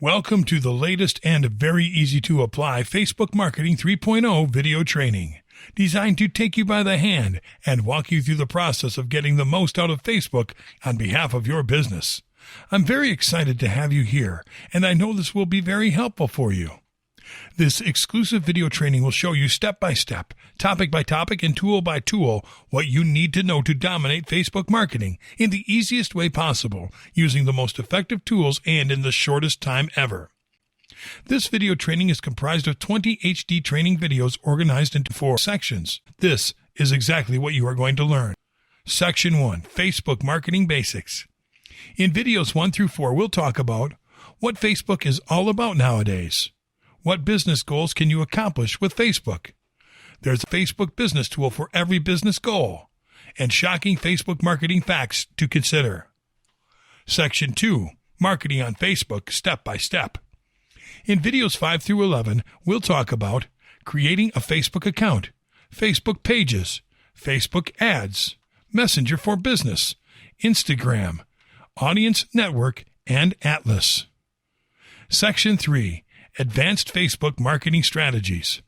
Welcome to the latest and very easy to apply Facebook Marketing 3.0 video training, designed to take you by the hand and walk you through the process of getting the most out of Facebook on behalf of your business. I'm very excited to have you here, and I know this will be very helpful for you. This exclusive video training will show you step by step, topic by topic, and tool by tool what you need to know to dominate Facebook marketing in the easiest way possible, using the most effective tools and in the shortest time ever. This video training is comprised of 20 HD training videos organized into 4 sections. This is exactly what you are going to learn. Section 1, Facebook Marketing Basics. In videos 1 through 4, we'll talk about what Facebook is all about nowadays. What business goals can you accomplish with Facebook? There's a Facebook business tool for every business goal, and shocking Facebook marketing facts to consider. Section 2, Marketing on Facebook Step by Step. In videos 5 through 11, we'll talk about creating a Facebook account, Facebook pages, Facebook ads, Messenger for Business, Instagram, Audience Network, and Atlas. Section 3, Advanced Facebook Marketing Strategies.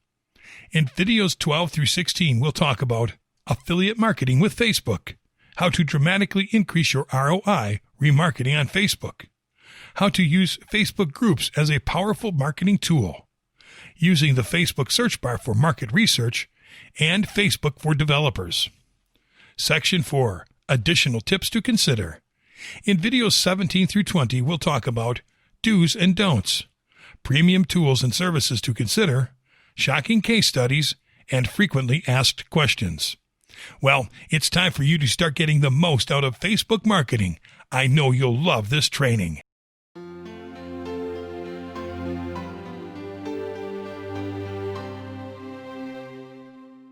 In videos 12 through 16, we'll talk about affiliate marketing with Facebook, how to dramatically increase your ROI remarketing on Facebook, how to use Facebook groups as a powerful marketing tool, using the Facebook search bar for market research, and Facebook for developers. Section 4, Additional Tips to Consider. In videos 17 through 20, we'll talk about do's and don'ts, premium tools and services to consider, shocking case studies, and frequently asked questions. Well, it's time for you to start getting the most out of Facebook marketing. I know you'll love this training.